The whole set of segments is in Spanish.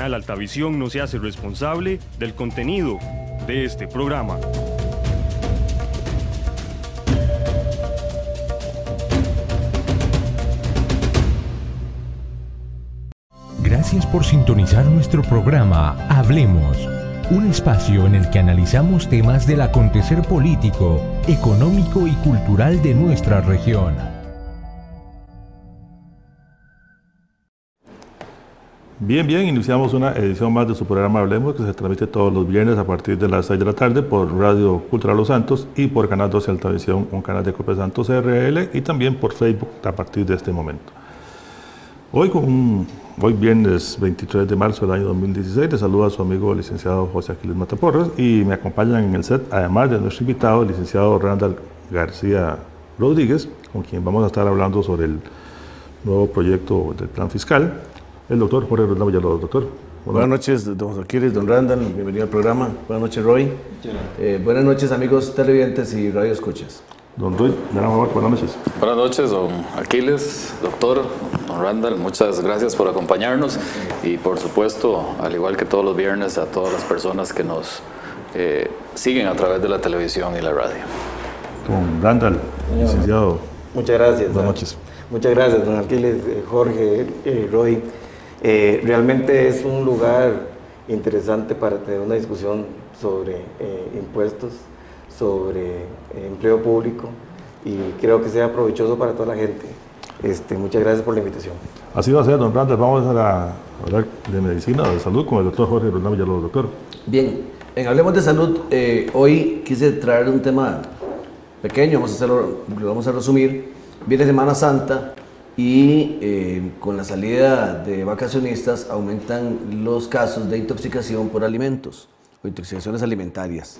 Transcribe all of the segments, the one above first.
Canal Altavisión no se hace responsable del contenido de este programa. Gracias por sintonizar nuestro programa Hablemos, un espacio en el que analizamos temas del acontecer político, económico y cultural de nuestra región. Bien, iniciamos una edición más de su programa Hablemos, que se transmite todos los viernes a partir de las 6 de la tarde por Radio Cultural Los Santos y por Canal 12 Altavisión, un canal de Cope Santos RL, y también por Facebook a partir de este momento. Hoy viernes 23 de marzo del año 2016, le saluda a su amigo el licenciado José Aquiles Mataporras, y me acompañan en el set, además de nuestro invitado, el licenciado Randall García Rodríguez, con quien vamos a estar hablando sobre el nuevo proyecto del plan fiscal, el doctor Jorge Roldán Villalobos. Doctor. Buenas noches, don José Aquiles, don Randall, bienvenido al programa. Buenas noches, Roy. Buenas noches, amigos televidentes y radioescuchas. Don Roy, buenas noches. Buenas noches, don Aquiles, doctor, don Randall, muchas gracias por acompañarnos y por supuesto, al igual que todos los viernes, a todas las personas que nos siguen a través de la televisión y la radio. Don Randall, licenciado. Muchas gracias. Buenas noches. Muchas gracias, don Aquiles, Jorge, Roy. Realmente es un lugar interesante para tener una discusión sobre impuestos, sobre empleo público, y creo que sea provechoso para toda la gente. Muchas gracias por la invitación. Así va a ser, don Randall. Vamos a hablar de medicina, de salud, con el doctor Jorge Roldán Villalobos. Doctor. Bien, en Hablemos de Salud, hoy quise traer un tema pequeño, lo vamos a resumir. Viene Semana Santa y con la salida de vacacionistas aumentan los casos de intoxicación por alimentos o intoxicaciones alimentarias.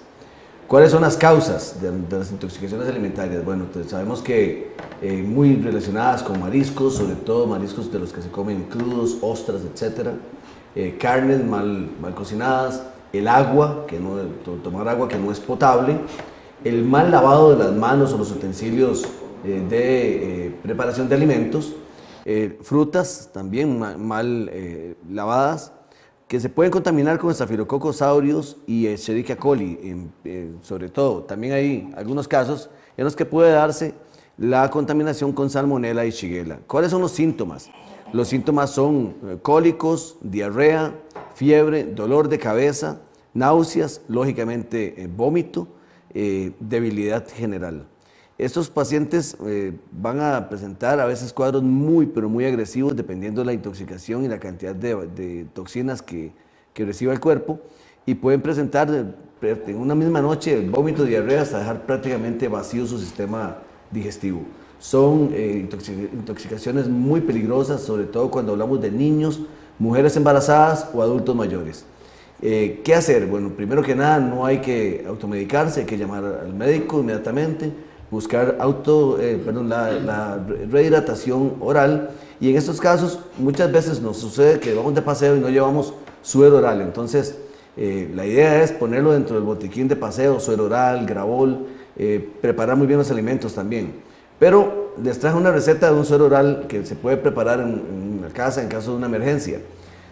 ¿Cuáles son las causas de las intoxicaciones alimentarias? Bueno, pues sabemos que muy relacionadas con mariscos, sobre todo mariscos de los que se comen crudos, ostras, etc. Carnes mal cocinadas, el agua, tomar agua que no es potable, el mal lavado de las manos o los utensilios de preparación de alimentos, frutas también mal lavadas, que se pueden contaminar con Staphylococcus aureus y Escherichia coli, sobre todo. También hay algunos casos en los que puede darse la contaminación con Salmonella y Shigella. ¿Cuáles son los síntomas? Los síntomas son cólicos, diarrea, fiebre, dolor de cabeza, náuseas, lógicamente vómito, debilidad general. Estos pacientes van a presentar a veces cuadros pero muy agresivos, dependiendo de la intoxicación y la cantidad de toxinas que reciba el cuerpo, y pueden presentar en una misma noche vómito, diarrea, hasta dejar prácticamente vacío su sistema digestivo. Son intoxicaciones muy peligrosas, sobre todo cuando hablamos de niños, mujeres embarazadas o adultos mayores. ¿Qué hacer? Bueno, primero que nada, no hay que automedicarse, hay que llamar al médico inmediatamente, buscar la rehidratación oral, y en estos casos muchas veces nos sucede que vamos de paseo y no llevamos suero oral. Entonces la idea es ponerlo dentro del botiquín de paseo, suero oral, Gravol, preparar muy bien los alimentos también. Pero les traje una receta de un suero oral que se puede preparar en la casa en caso de una emergencia.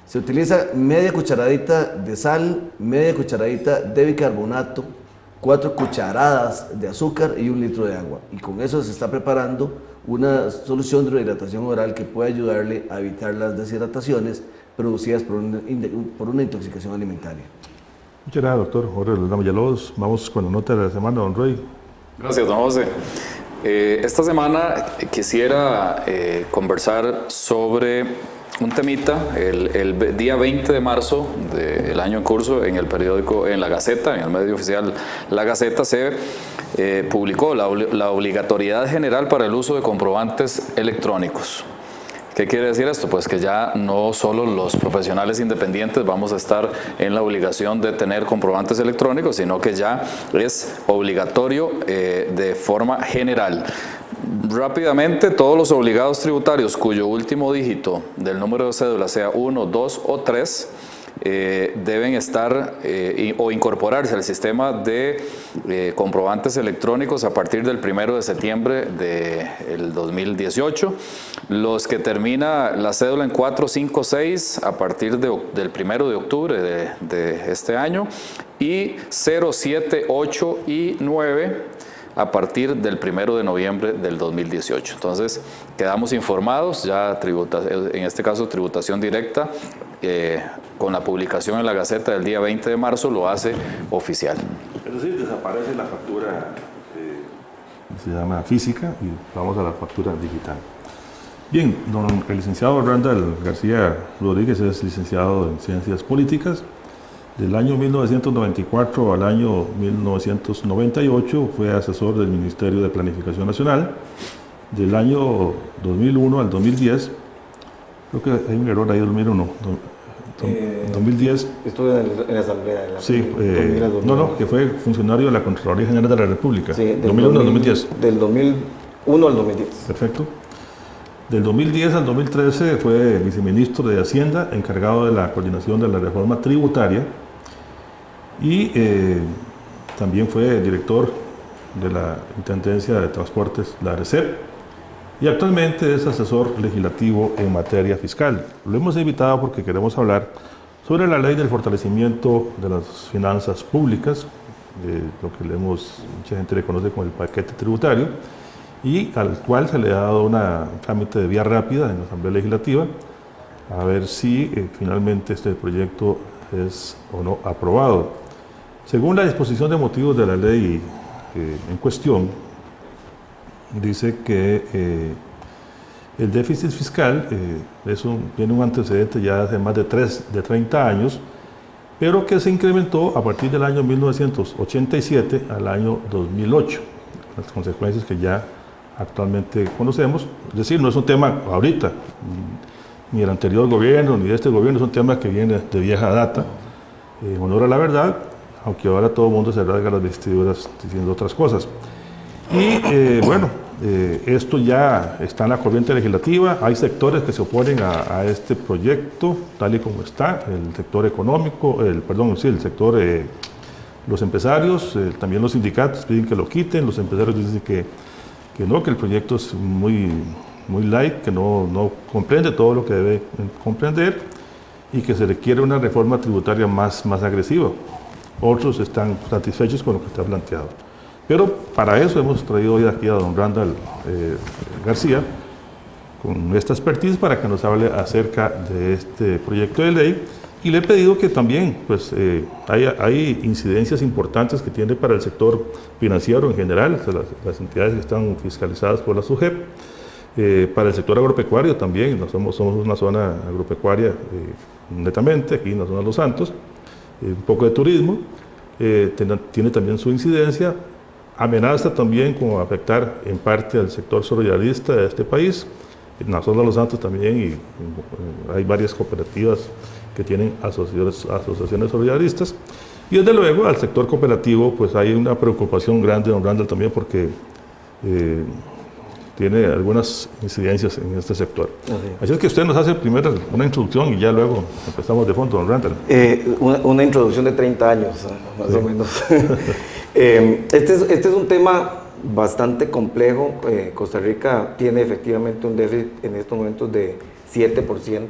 Se utiliza media cucharadita de sal, media cucharadita de bicarbonato, 4 cucharadas de azúcar y 1 litro de agua, y con eso se está preparando una solución de rehidratación oral que puede ayudarle a evitar las deshidrataciones producidas por una intoxicación alimentaria. Muchas gracias, doctor Jorge Roldán Villalobos. Vamos con la nota de la semana, don Roy. Gracias, don José. Esta semana quisiera conversar sobre un temita. El día 20 de marzo del año en curso, en el periódico, en La Gaceta, en el medio oficial La Gaceta, se publicó la obligatoriedad general para el uso de comprobantes electrónicos. ¿Qué quiere decir esto? Pues que ya no solo los profesionales independientes vamos a estar en la obligación de tener comprobantes electrónicos, sino que ya es obligatorio de forma general. Rápidamente, todos los obligados tributarios cuyo último dígito del número de cédula sea 1, 2 o 3 deben estar o incorporarse al sistema de comprobantes electrónicos a partir del 1 de septiembre del 2018. Los que termina la cédula en 4, 5, 6 a partir del 1 de octubre de este año, y 0, 7, 8 y 9 a partir del 1 de noviembre del 2018. Entonces, quedamos informados, ya en este caso tributación directa, con la publicación en la Gaceta del día 20 de marzo lo hace oficial. Es decir, desaparece la factura se llama física y vamos a la factura digital. Bien, el licenciado Randall García Rodríguez es licenciado en Ciencias Políticas. Del año 1994 al año 1998 fue asesor del Ministerio de Planificación Nacional. Del año 2001 al 2010, creo que hay un error ahí, 2001, 2010. Estuve en la Asamblea. Sí, que fue funcionario de la Contraloría General de la República. Sí, del 2001 al 2010. Del 2001 al 2010. Perfecto. Del 2010 al 2013 fue viceministro de Hacienda, encargado de la coordinación de la reforma tributaria, y también fue director de la Intendencia de Transportes, la ARECEP, y actualmente es asesor legislativo en materia fiscal. Lo hemos invitado porque queremos hablar sobre la ley del fortalecimiento de las finanzas públicas, lo que mucha gente le conoce como el paquete tributario, y al cual se le ha dado un trámite de vía rápida en la Asamblea Legislativa, a ver si finalmente este proyecto es o no aprobado. Según la disposición de motivos de la ley en cuestión, dice que el déficit fiscal tiene un antecedente ya hace más de 30 años, pero que se incrementó a partir del año 1987 al año 2008, las consecuencias que ya actualmente conocemos. Es decir, no es un tema ahorita, ni el anterior gobierno, ni de este gobierno, es un tema que viene de vieja data, en honor a la verdad, aunque ahora todo el mundo se rasga las vestiduras diciendo otras cosas. Y esto ya está en la corriente legislativa. Hay sectores que se oponen a este proyecto tal y como está, el sector económico, el sector, los empresarios, también los sindicatos piden que lo quiten, los empresarios dicen que el proyecto es muy light, que no comprende todo lo que debe comprender y que se requiere una reforma tributaria más agresiva. Otros están satisfechos con lo que está planteado. Pero para eso hemos traído hoy aquí a don Randall García, con esta expertise, para que nos hable acerca de este proyecto de ley. Y le he pedido que también hay incidencias importantes que tiene para el sector financiero en general, las entidades que están fiscalizadas por la SUGEP, para el sector agropecuario también. Somos una zona agropecuaria netamente, aquí en la zona de Los Santos, un poco de turismo, tiene también su incidencia, amenaza también con afectar en parte al sector solidarista de este país. En la zona de Los Santos también y hay varias cooperativas que tienen asociaciones solidaristas, y desde luego al sector cooperativo pues hay una preocupación grande, don Randall, también porque tiene algunas incidencias en este sector. Así es que usted nos hace primero una introducción y ya luego empezamos de fondo, don Randall. Una introducción de 30 años, más o menos. Este es un tema bastante complejo. Costa Rica tiene efectivamente un déficit en estos momentos de 7%.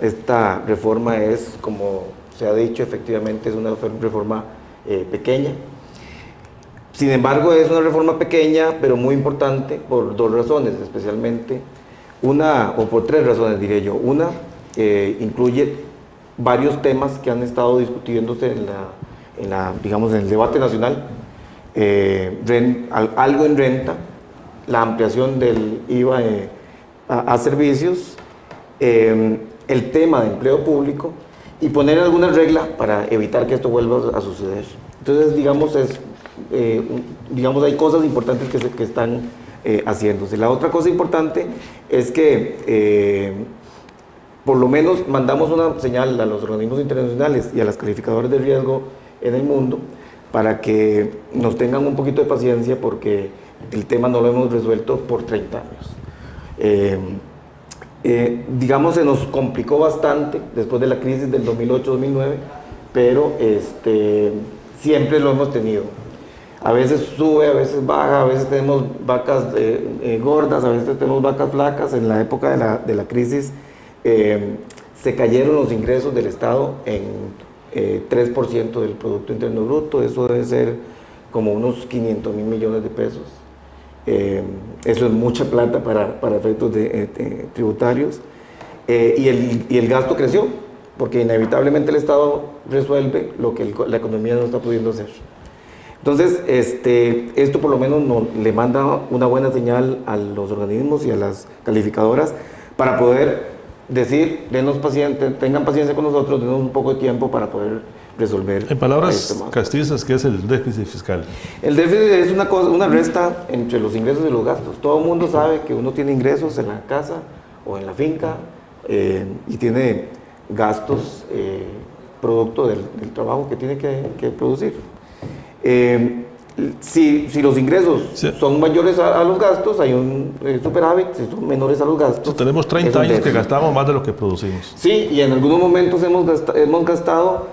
Esta reforma es, como se ha dicho, efectivamente es una reforma pequeña. Sin embargo, es una reforma pequeña, pero muy importante por dos razones, especialmente por tres razones, diré yo. Una, incluye varios temas que han estado discutiéndose digamos, en el debate nacional, algo en renta, la ampliación del IVA a servicios, el tema de empleo público y poner algunas reglas para evitar que esto vuelva a suceder. Entonces, digamos, hay cosas importantes que están haciéndose. La otra cosa importante es que por lo menos mandamos una señal a los organismos internacionales y a las calificadoras de riesgo en el mundo para que nos tengan un poquito de paciencia, porque el tema no lo hemos resuelto por 30 años. digamos, se nos complicó bastante después de la crisis del 2008-2009, pero siempre lo hemos tenido. A veces sube, a veces baja, a veces tenemos vacas gordas, a veces tenemos vacas flacas. En la época de la crisis se cayeron los ingresos del Estado en 3% del Producto Interno Bruto. Eso debe ser como unos 500.000 millones de pesos. Eso es mucha plata para efectos tributarios. Y el gasto creció, porque inevitablemente el Estado resuelve lo que la economía no está pudiendo hacer. Entonces, esto por lo menos le manda una buena señal a los organismos y a las calificadoras para poder decir, tengan paciencia con nosotros, denos un poco de tiempo para poder resolver. En palabras castizas, ¿qué es el déficit fiscal? El déficit es una resta entre los ingresos y los gastos. Todo el mundo sabe que uno tiene ingresos en la casa o en la finca y tiene gastos producto del trabajo que tiene que producir. Si los ingresos son mayores a los gastos, hay un superávit. Si son menores a los gastos, tenemos 30 años que gastamos más de lo que producimos. Sí, y en algunos momentos hemos gastado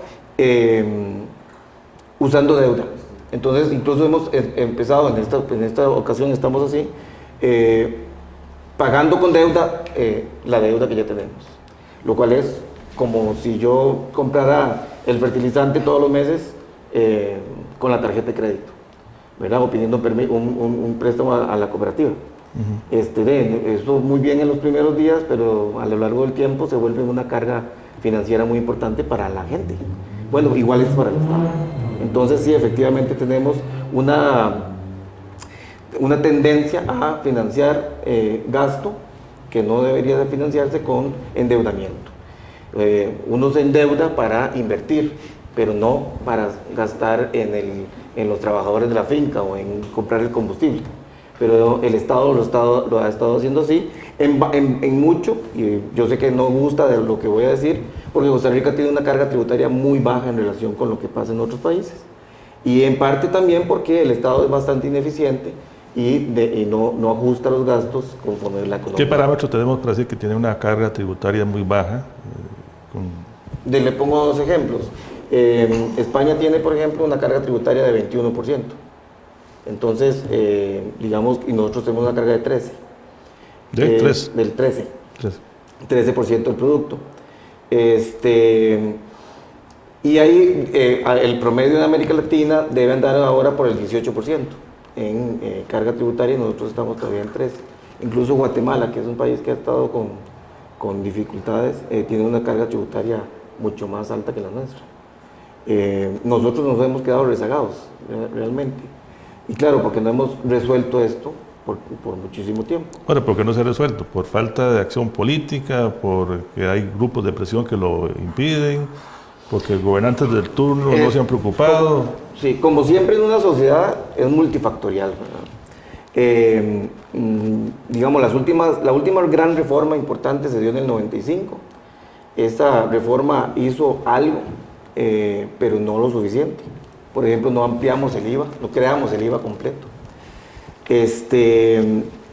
usando deuda. Entonces, incluso hemos empezado, en esta ocasión estamos así, pagando con deuda la deuda que ya tenemos. Lo cual es como si yo comprara el fertilizante todos los meses con la tarjeta de crédito, ¿verdad? O pidiendo un préstamo a la cooperativa. Eso muy bien en los primeros días, pero a lo largo del tiempo se vuelve una carga financiera muy importante para la gente. Bueno, igual es para el Estado. Entonces sí, efectivamente tenemos una tendencia a financiar gasto que no debería de financiarse con endeudamiento. Uno se endeuda para invertir, pero no para gastar en los trabajadores de la finca o en comprar el combustible. Pero el Estado lo ha estado haciendo así en mucho, y yo sé que no gusta de lo que voy a decir, porque Costa Rica tiene una carga tributaria muy baja en relación con lo que pasa en otros países. Y en parte también porque el Estado es bastante ineficiente y no ajusta los gastos conforme la economía. ¿Qué parámetros tenemos para decir que tiene una carga tributaria muy baja? Le pongo dos ejemplos. España tiene, por ejemplo, una carga tributaria de 21%. Entonces, digamos, y nosotros tenemos una carga de 13%. ¿De 3? Del 13%. 13% del producto. Y ahí el promedio en América Latina debe andar ahora por el 18% en carga tributaria, y nosotros estamos todavía en 13%. Incluso Guatemala, que es un país que ha estado con dificultades, tiene una carga tributaria mucho más alta que la nuestra. Nosotros nos hemos quedado rezagados, realmente. Y claro, porque no hemos resuelto esto por muchísimo tiempo. Bueno, ¿por qué no se ha resuelto? ¿Por falta de acción política? ¿Porque hay grupos de presión que lo impiden? ¿Porque gobernantes del turno no se han preocupado? Sí, como siempre en una sociedad es multifactorial, ¿verdad? Digamos, la última gran reforma importante se dio en el 95. Esta reforma hizo algo, pero no lo suficiente. Por ejemplo, no ampliamos el IVA, no creamos el IVA completo.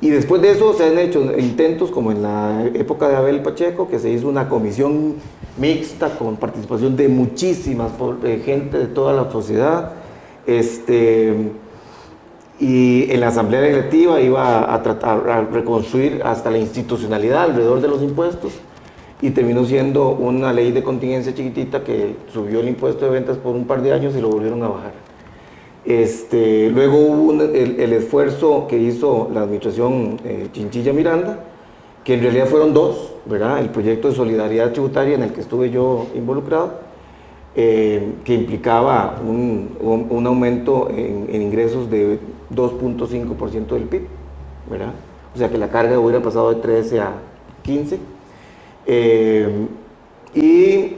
Y después de eso se han hecho intentos, como en la época de Abel Pacheco, que se hizo una comisión mixta con participación de muchísima gente de toda la sociedad. Y en la Asamblea Legislativa iba a tratar a reconstruir hasta la institucionalidad alrededor de los impuestos, y terminó siendo una ley de contingencia chiquitita que subió el impuesto de ventas por un par de años y lo volvieron a bajar. Luego hubo el esfuerzo que hizo la administración Chinchilla Miranda, que en realidad fueron dos, ¿verdad? El proyecto de solidaridad tributaria en el que estuve yo involucrado, que implicaba un aumento en ingresos de 2.5% del PIB, ¿verdad? O sea que la carga hubiera pasado de 13 a 15. Y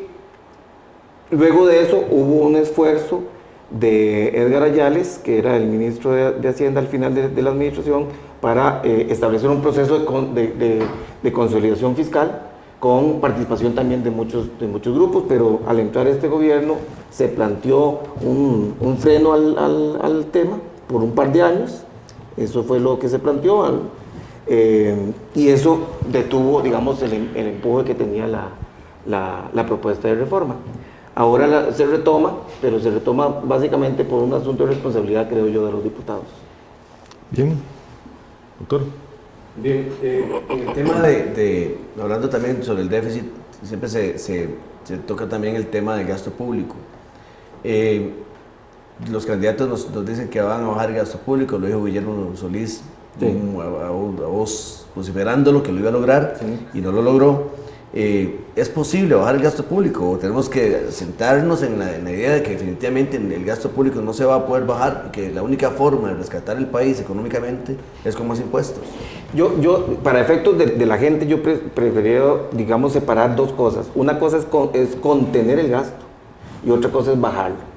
luego de eso hubo un esfuerzo de Edgar Ayales, que era el ministro de Hacienda al final de la administración, para establecer un proceso de consolidación fiscal con participación también de muchos grupos, pero al entrar este gobierno se planteó un freno al tema por un par de años. Eso fue lo que se planteó. Y eso detuvo, digamos, el empuje que tenía la propuesta de reforma. Ahora se retoma, pero se retoma básicamente por un asunto de responsabilidad, creo yo, de los diputados. Bien, doctor. Bien, el tema hablando también sobre el déficit, siempre se toca también el tema del gasto público. Los candidatos nos dicen que van a bajar el gasto público, lo dijo Guillermo Solís, sí, a vos vociferándolo que lo iba a lograr, sí, y no lo logró. ¿Es posible bajar el gasto público o tenemos que sentarnos en la idea de que definitivamente el gasto público no se va a poder bajar y que la única forma de rescatar el país económicamente es con más impuestos? Yo para efectos de la gente, yo prefiero, digamos, separar dos cosas. Una cosa es contener el gasto y otra cosa es bajarlo.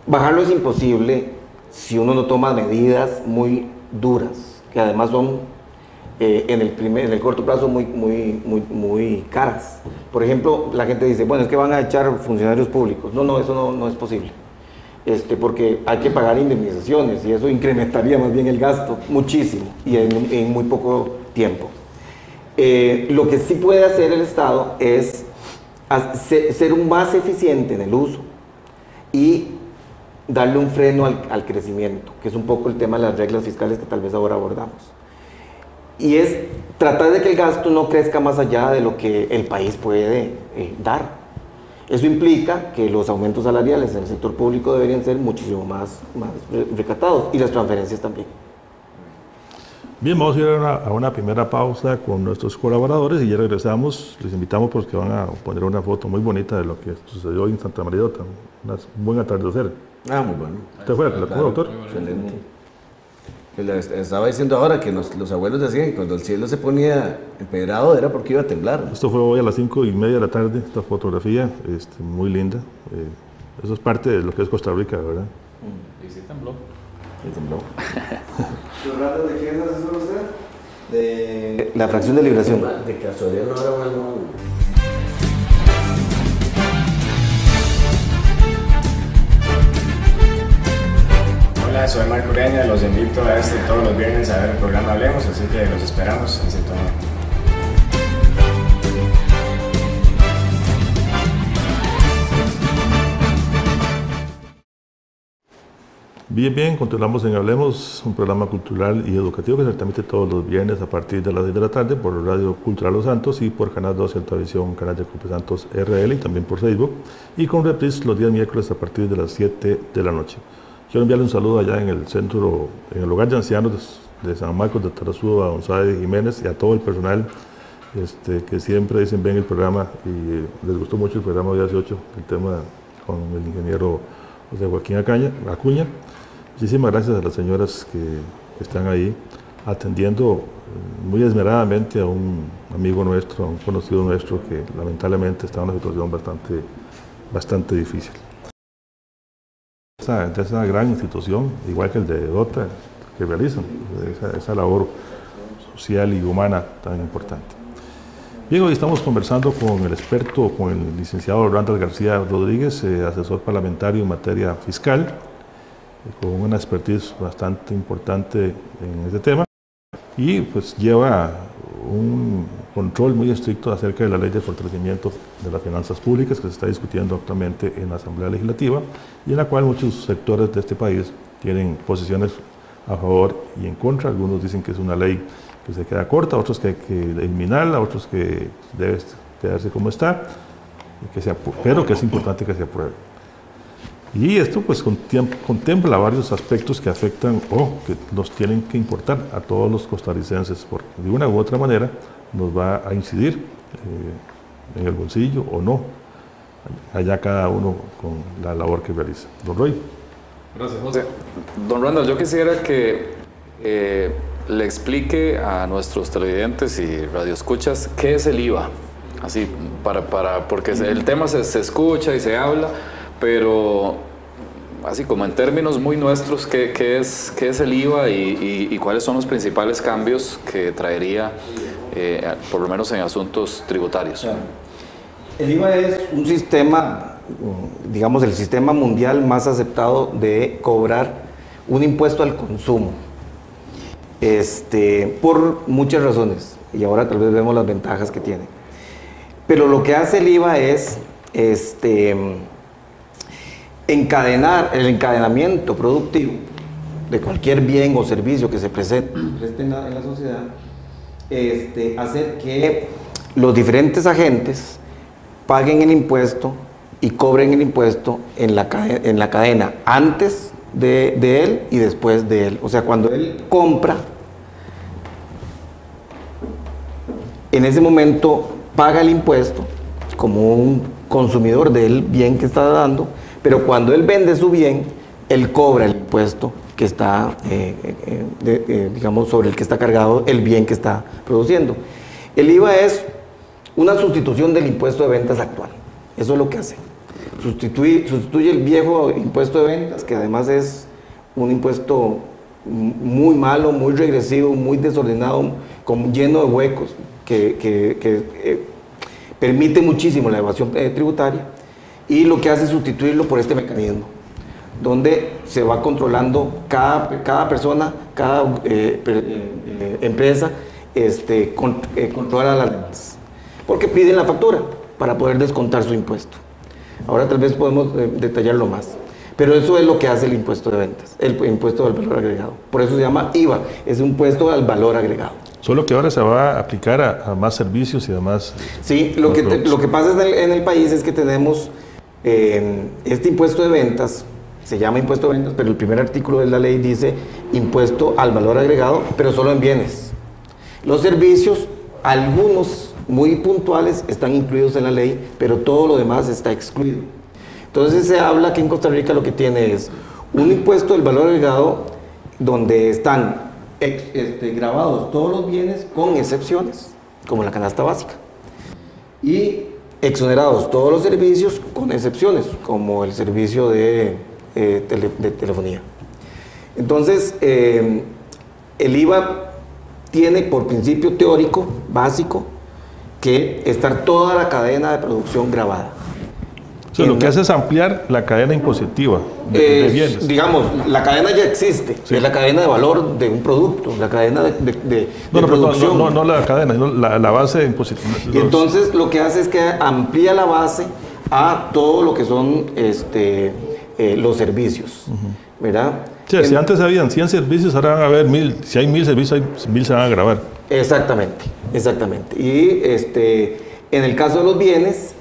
Bajarlo es imposible si uno no toma medidas muy duras, que además son en el corto plazo muy caras. Por ejemplo, la gente dice, bueno, es que van a echar funcionarios públicos. No, eso no es posible. Porque hay que pagar indemnizaciones y eso incrementaría más bien el gasto muchísimo y en muy poco tiempo. Lo que sí puede hacer el Estado es ser un más eficiente en el uso y darle un freno al crecimiento, que es un poco el tema de las reglas fiscales que tal vez ahora abordamos. Y es tratar de que el gasto no crezca más allá de lo que el país puede dar. Eso implica que los aumentos salariales en el sector público deberían ser muchísimo más recatados y las transferencias también. Bien, vamos a ir a una primera pausa con nuestros colaboradores y ya regresamos. Les invitamos porque van a poner una foto muy bonita de lo que sucedió hoy en Santa María, un buen atardecer. Muy bueno. ¿Usted fue? ¿La tuvo, doctor? Excelente. Estaba diciendo ahora que los abuelos decían que cuando el cielo se ponía empedrado era porque iba a temblar. Esto fue hoy a las 5:30 de la tarde, esta fotografía, muy linda. Eso es parte de lo que es Costa Rica, ¿verdad? Y sí tembló. Sí tembló. ¿De qué es asesor usted? De la fracción de liberación. De casualidad no era bueno. Hola, soy Marco Ureña, los invito a todos los viernes a ver el programa Hablemos, así que los esperamos en sintonía. Bien, continuamos en Hablemos, un programa cultural y educativo que se transmite todos los viernes a partir de las 6 de la tarde por Radio Cultural Los Santos y por Canal 2 Televisión, Canal de Cope Santos RL y también por Facebook, y con reprise los días miércoles a partir de las 7 de la noche. Quiero enviarle un saludo allá en el centro, en el hogar de ancianos de San Marcos de Tarazú, a González Jiménez y a todo el personal que siempre dicen ven el programa y les gustó mucho el programa de hace 8, el tema con el ingeniero José Joaquín Acuña. Muchísimas gracias a las señoras que están ahí atendiendo muy esmeradamente a un amigo nuestro, a un conocido nuestro que lamentablemente está en una situación bastante difícil. De esa gran institución, igual que el de DOTA, que realizan esa labor social y humana tan importante. Bien, hoy estamos conversando con el experto, con el licenciado Randall García Rodríguez, asesor parlamentario en materia fiscal, con una expertise bastante importante en este tema, y pues lleva un control muy estricto acerca de la ley de fortalecimiento de las finanzas públicas que se está discutiendo actualmente en la Asamblea Legislativa y en la cual muchos sectores de este país tienen posiciones a favor y en contra. Algunos dicen que es una ley que se queda corta, otros que hay que eliminarla, otros que debe quedarse como está, pero que es importante que se apruebe. Y esto pues contempla varios aspectos que afectan o que nos tienen que importar a todos los costarricenses, porque de una u otra manera nos va a incidir en el bolsillo o no, allá cada uno con la labor que realiza. Don Roy. Gracias, José. Don Randall, yo quisiera que le explique a nuestros televidentes y radioescuchas qué es el IVA, así porque el tema se escucha y se habla, pero así como en términos muy nuestros, ¿qué es el IVA y cuáles son los principales cambios que traería, por lo menos en asuntos tributarios? El IVA es un sistema, digamos, el sistema mundial más aceptado de cobrar un impuesto al consumo. por muchas razones, y ahora tal vez vemos las ventajas que tiene. Pero lo que hace el IVA es encadenar el encadenamiento productivo de cualquier bien o servicio que se preste en la sociedad, hacer que los diferentes agentes paguen el impuesto y cobren el impuesto en la cadena antes de él y después de él. O sea, cuando él compra, en ese momento paga el impuesto como un consumidor del bien que está dando, pero cuando él vende su bien, él cobra el impuesto que está, digamos, sobre el que está cargado el bien que está produciendo. El IVA es una sustitución del impuesto de ventas actual. Eso es lo que hace. Sustituye el viejo impuesto de ventas, que además es un impuesto muy malo, muy regresivo, muy desordenado, lleno de huecos, que permite muchísimo la evasión tributaria, y lo que hace es sustituirlo por este mecanismo, donde se va controlando cada persona, cada empresa, controla las leyes, porque piden la factura para poder descontar su impuesto. Ahora tal vez podemos detallarlo más, pero eso es lo que hace el impuesto de ventas, el impuesto al valor agregado. Por eso se llama IVA, es un impuesto al valor agregado. Solo que ahora se va a aplicar a más servicios y demás. Sí, lo que pasa en el país es que tenemos este impuesto de ventas, se llama impuesto de ventas, pero el primer artículo de la ley dice impuesto al valor agregado, pero solo en bienes. Los servicios, algunos muy puntuales, están incluidos en la ley, pero todo lo demás está excluido. Entonces se habla que en Costa Rica lo que tiene es un impuesto del valor agregado donde están grabados todos los bienes con excepciones, como la canasta básica, y exonerados todos los servicios con excepciones, como el servicio de telefonía. Entonces, el IVA tiene por principio teórico, básico, que estar toda la cadena de producción grabada. O sea, lo que hace es ampliar la cadena impositiva de bienes. Digamos, la cadena ya existe, sí. Es la cadena de valor de un producto, la cadena de producción. No la cadena, sino la base impositiva. Y entonces lo que hace es que amplía la base a todo lo que son los servicios, ¿verdad? Sí, si antes habían 100 servicios, ahora van a haber 1000. Si hay 1000 servicios, 1000 se van a grabar. Exactamente. Y en el caso de los bienes,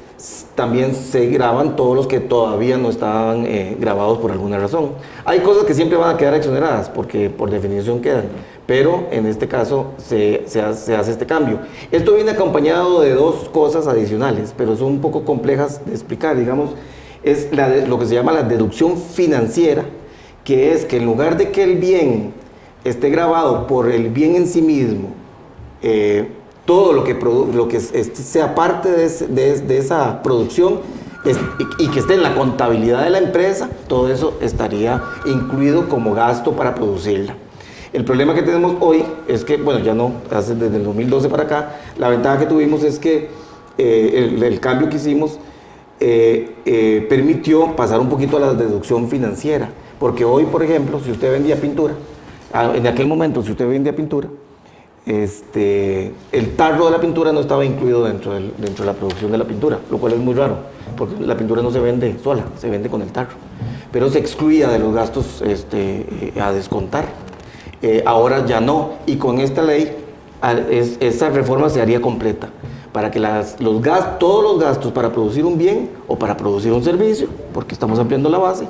también se graban todos los que todavía no estaban grabados por alguna razón. Hay cosas que siempre van a quedar exoneradas, porque por definición quedan, pero en este caso se hace este cambio. Esto viene acompañado de dos cosas adicionales, pero son un poco complejas de explicar. Digamos, es lo que se llama la deducción financiera, que es que en lugar de que el bien esté grabado por el bien en sí mismo, todo lo que sea parte de esa producción y que esté en la contabilidad de la empresa, todo eso estaría incluido como gasto para producirla. El problema que tenemos hoy es que, bueno, ya no, desde el 2012 para acá, la ventaja que tuvimos es que el cambio que hicimos permitió pasar un poquito a la deducción financiera, porque hoy, por ejemplo, si usted vendía pintura, en aquel momento, si usted vendía pintura, el tarro de la pintura no estaba incluido dentro de la producción de la pintura, lo cual es muy raro, porque la pintura no se vende sola, se vende con el tarro, pero se excluía de los gastos a descontar. Ahora ya no, y con esta ley esa reforma se haría completa, para que todos los gastos para producir un bien o para producir un servicio, porque estamos ampliando la base,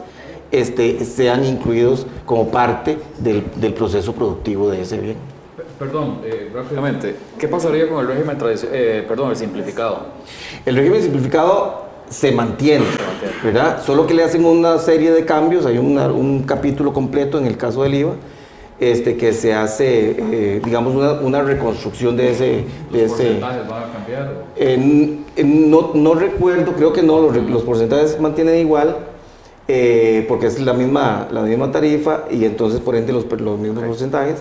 sean incluidos como parte del proceso productivo de ese bien. Perdón, rápidamente, ¿qué pasaría con el régimen el simplificado? El régimen simplificado se mantiene, ¿verdad? Solo que le hacen una serie de cambios, hay un capítulo completo en el caso del IVA, que se hace, digamos, una reconstrucción de ese... ¿Los porcentajes van a cambiar? No recuerdo, creo que no, los porcentajes se mantienen igual, porque es la misma tarifa y entonces por ende los mismos porcentajes.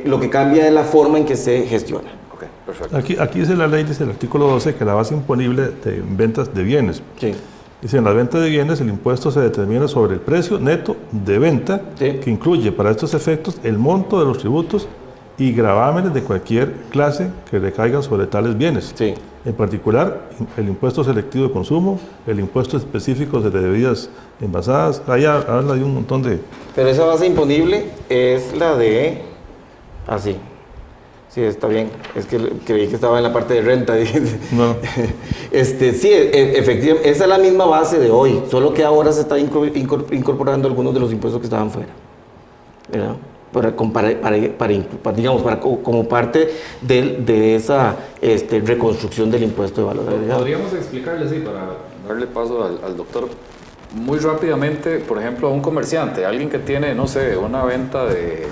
Lo que cambia es la forma en que se gestiona. Okay, perfecto. Aquí dice la ley, dice el artículo 12, que la base imponible de ventas de bienes. Sí. Dice, en la venta de bienes el impuesto se determina sobre el precio neto de venta, Sí. que incluye para estos efectos el monto de los tributos y gravámenes de cualquier clase que recaigan sobre tales bienes. Sí. En particular, el impuesto selectivo de consumo, el impuesto específico de bebidas envasadas. Ahí habla de un montón de... Pero esa base imponible es la de... Así. Sí, está bien. Es que creí que estaba en la parte de renta. No. Sí, efectivamente, esa es la misma base de hoy, solo que ahora se está incorporando algunos de los impuestos que estaban fuera, ¿verdad? Como parte de esa reconstrucción del impuesto de valor agregado. Podríamos explicarle, sí, para darle paso al doctor. Muy rápidamente, por ejemplo, a un comerciante, alguien que tiene, no sé, una venta de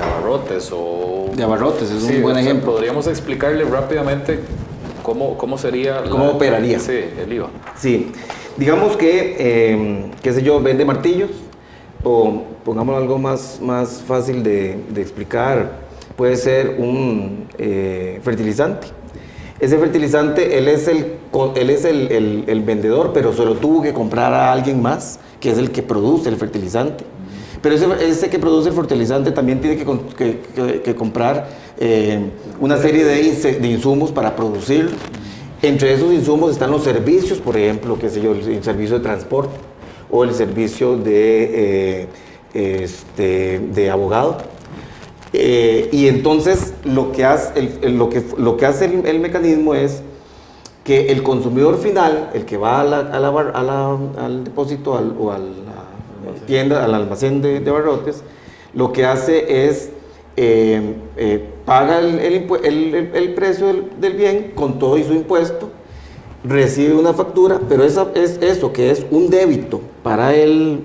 abarrotes o... De abarrotes, es sí, un buen o sea, ejemplo. podríamos explicarle rápidamente cómo sería... ¿Cómo operaría? Sí, el IVA. Sí, digamos que, qué sé yo, vende martillos, o pongamos algo más fácil de explicar, puede ser un fertilizante. Ese fertilizante, él es el vendedor, pero se lo tuvo que comprar a alguien más, que es el que produce el fertilizante. Pero ese que produce el fertilizante también tiene que comprar una serie de insumos para producirlo. Entre esos insumos están los servicios, por ejemplo, qué sé yo, el servicio de transporte o el servicio de abogado. Y entonces lo que hace el mecanismo es que el consumidor final, el que va al depósito o a la tienda, al almacén de abarrotes, lo que hace es paga el precio del bien con todo y su impuesto, recibe una factura, pero eso que es un débito para el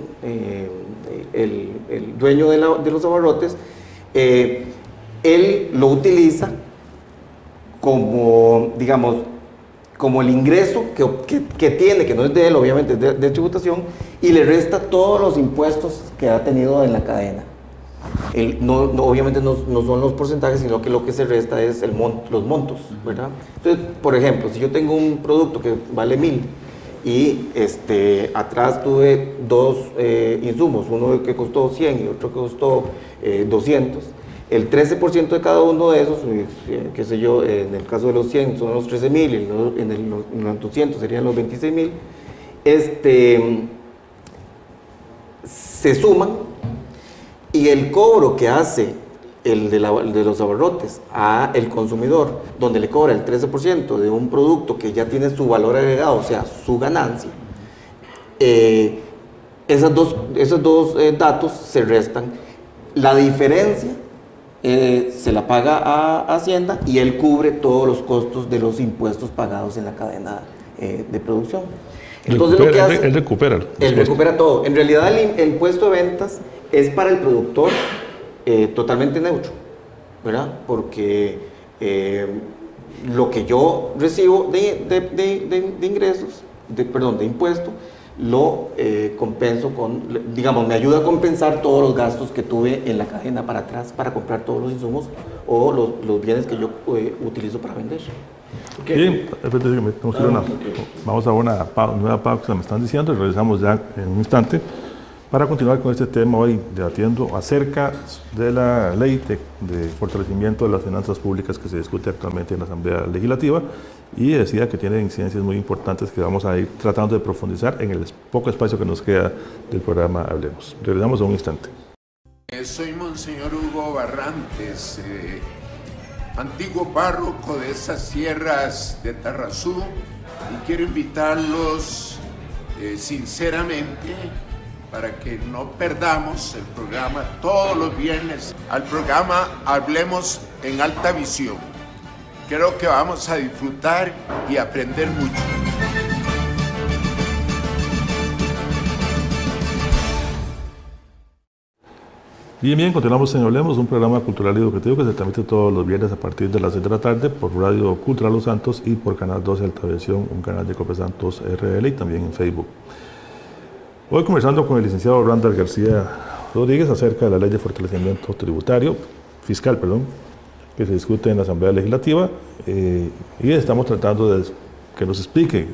dueño de los abarrotes, él lo utiliza como, digamos, como el ingreso que tiene, que no es de él, obviamente es de tributación, y le resta todos los impuestos que ha tenido en la cadena. Obviamente no son los porcentajes, sino que lo que se resta es los montos, ¿verdad? Entonces, por ejemplo, si yo tengo un producto que vale 1.000 y atrás tuve dos insumos, uno que costó 100 y otro que costó 200, el 13% de cada uno de esos, qué sé yo, en el caso de los 100 son los 13.000 y en los 200 serían los 26.000, se suman, y el cobro que hace el de los abarrotes a el consumidor, donde le cobra el 13% de un producto que ya tiene su valor agregado, o sea, su ganancia, esos dos datos se restan. La diferencia se la paga a Hacienda y él cubre todos los costos de los impuestos pagados en la cadena de producción. Entonces lo que hace, él recupera todo. En realidad el impuesto de ventas es para el productor totalmente neutro, ¿verdad? Porque lo que yo recibo de ingresos, de impuesto, lo compenso me ayuda a compensar todos los gastos que tuve en la cadena para atrás para comprar todos los insumos o los bienes que yo utilizo para vender. Bien, vamos a una nueva pausa, me están diciendo, y regresamos ya en un instante para continuar con este tema hoy, debatiendo acerca de la ley de fortalecimiento de las finanzas públicas que se discute actualmente en la Asamblea Legislativa, y decía que tiene incidencias muy importantes que vamos a ir tratando de profundizar en el poco espacio que nos queda del programa Hablemos. Regresamos en un instante. Soy Monseñor Hugo Barrantes, antiguo párroco de esas sierras de Tarrazú, y quiero invitarlos sinceramente para que no perdamos el programa todos los viernes, al programa Hablemos en Alta Visión. Creo que vamos a disfrutar y aprender mucho. Bien, continuamos en Hablemos, un programa cultural y educativo que se transmite todos los viernes a partir de las 6 de la tarde por Radio Cultural Los Santos y por Canal 12 Altavisión, un canal de Copesantos RL, y también en Facebook. Hoy conversando con el licenciado Randall García Rodríguez acerca de la ley de fortalecimiento fiscal, que se discute en la Asamblea Legislativa, y estamos tratando de que nos explique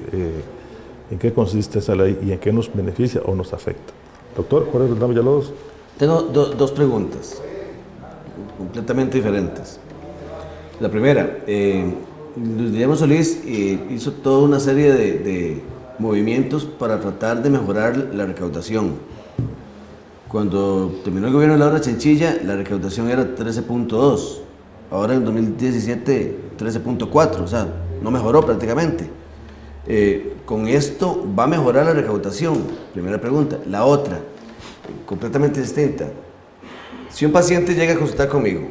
en qué consiste esa ley y en qué nos beneficia o nos afecta. Doctor Jorge Roldán Villalobos. Tengo dos preguntas completamente diferentes. La primera, Luis Guillermo Solís hizo toda una serie de movimientos para tratar de mejorar la recaudación. Cuando terminó el gobierno de Laura Chinchilla, la recaudación era 13.2, ahora en 2017 13.4, o sea, no mejoró prácticamente. ¿Con esto va a mejorar la recaudación? Primera pregunta. La otra, completamente distinta. Si un paciente llega a consultar conmigo,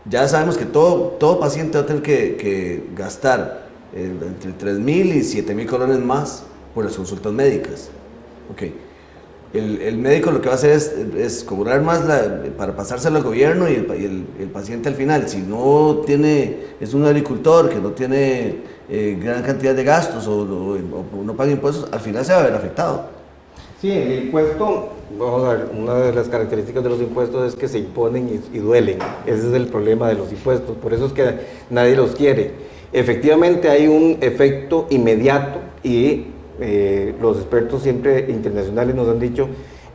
ya sabemos que todo paciente va a tener que gastar entre 3.000 y 7.000 colones más por las consultas médicas. Okay. El médico lo que va a hacer es cobrar más para pasárselo al gobierno y el paciente al final, si no tiene, es un agricultor que no tiene gran cantidad de gastos o no paga impuestos, al final se va a ver afectado. Sí, el impuesto, vamos a ver, una de las características de los impuestos es que se imponen y duelen. Ese es el problema de los impuestos, por eso es que nadie los quiere. Efectivamente hay un efecto inmediato y los expertos siempre internacionales nos han dicho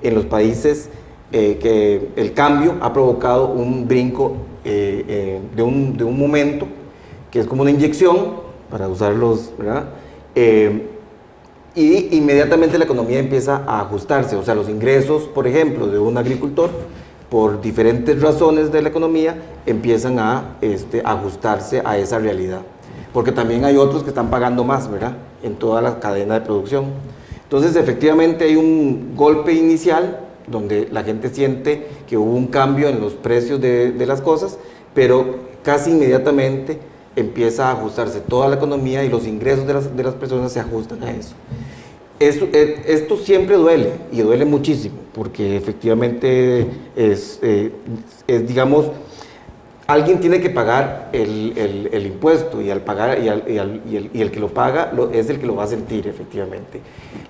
en los países que el cambio ha provocado un brinco de un momento que es como una inyección, para usarlos, ¿verdad? Y inmediatamente la economía empieza a ajustarse, o sea, los ingresos, por ejemplo, de un agricultor, por diferentes razones de la economía, empiezan a ajustarse a esa realidad. Porque también hay otros que están pagando más, ¿verdad?, en toda la cadena de producción. Entonces, efectivamente hay un golpe inicial donde la gente siente que hubo un cambio en los precios de las cosas, pero casi inmediatamente empieza a ajustarse toda la economía y los ingresos de las personas se ajustan a eso. Esto siempre duele, y duele muchísimo, porque efectivamente digamos, alguien tiene que pagar el impuesto, y al pagar y el que lo paga es el que lo va a sentir, efectivamente.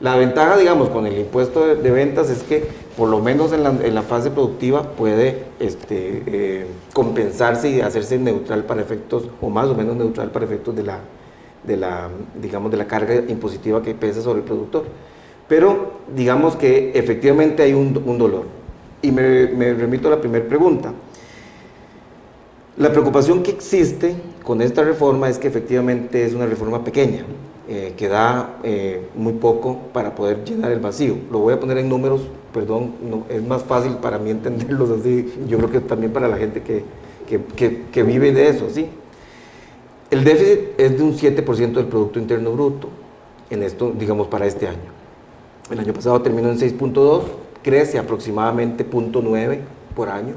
La ventaja, digamos, con el impuesto de ventas es que por lo menos en la fase productiva puede compensarse y hacerse neutral para efectos, o más o menos neutral para efectos de la carga impositiva que pesa sobre el productor. Pero digamos que efectivamente hay un dolor. Y me remito a la primera pregunta. La preocupación que existe con esta reforma es que efectivamente es una reforma pequeña, que da muy poco para poder llenar el vacío. Lo voy a poner en números, perdón, es más fácil para mí entenderlos así, yo creo que también para la gente que vive de eso, ¿sí? El déficit es de un 7% del Producto Interno Bruto, en esto, digamos, para este año. El año pasado terminó en 6.2, crece aproximadamente 0.9 por año,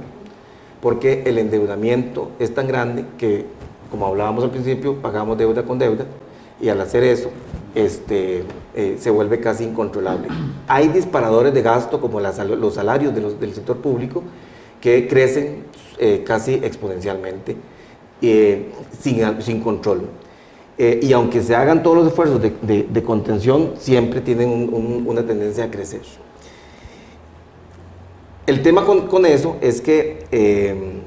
porque el endeudamiento es tan grande que, como hablábamos al principio, pagamos deuda con deuda, y al hacer eso, se vuelve casi incontrolable. Hay disparadores de gasto, como los salarios del sector público, que crecen casi exponencialmente, sin control. Y aunque se hagan todos los esfuerzos de contención, siempre tienen una tendencia a crecer. El tema con eso es que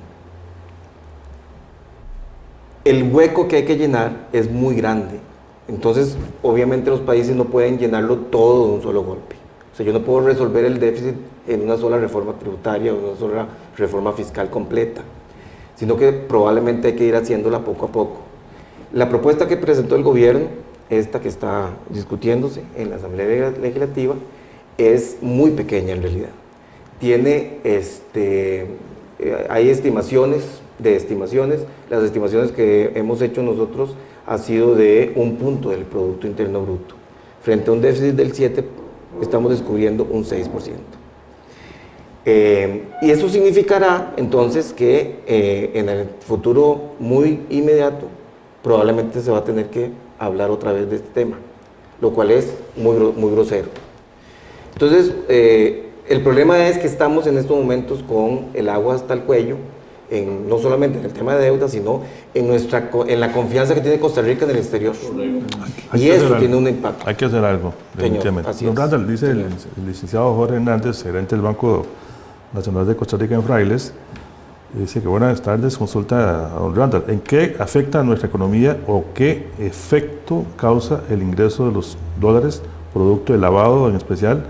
el hueco que hay que llenar es muy grande. Entonces, obviamente los países no pueden llenarlo todo de un solo golpe. O sea, yo no puedo resolver el déficit en una sola reforma tributaria o una sola reforma fiscal completa, sino que probablemente hay que ir haciéndola poco a poco. La propuesta que presentó el gobierno, esta que está discutiéndose en la Asamblea Legislativa, es muy pequeña en realidad. Tiene, hay estimaciones, las estimaciones que hemos hecho nosotros ha sido de 1 punto del Producto Interno Bruto. Frente a un déficit del 7%, estamos descubriendo un 6%. Y eso significará entonces que en el futuro muy inmediato probablemente se va a tener que hablar otra vez de este tema, lo cual es muy grosero. Entonces, el problema es que estamos en estos momentos con el agua hasta el cuello, no solamente en el tema de deuda, sino en la confianza que tiene Costa Rica en el exterior. Y eso tiene un impacto. Hay que hacer algo, definitivamente. Don Randall, dice el licenciado Jorge Hernández, gerente del Banco Nacional de Costa Rica en Frailes, Dice que buenas tardes, consulta a don Randall. ¿En qué afecta a nuestra economía o qué efecto causa el ingreso de los dólares, producto del lavado en especial,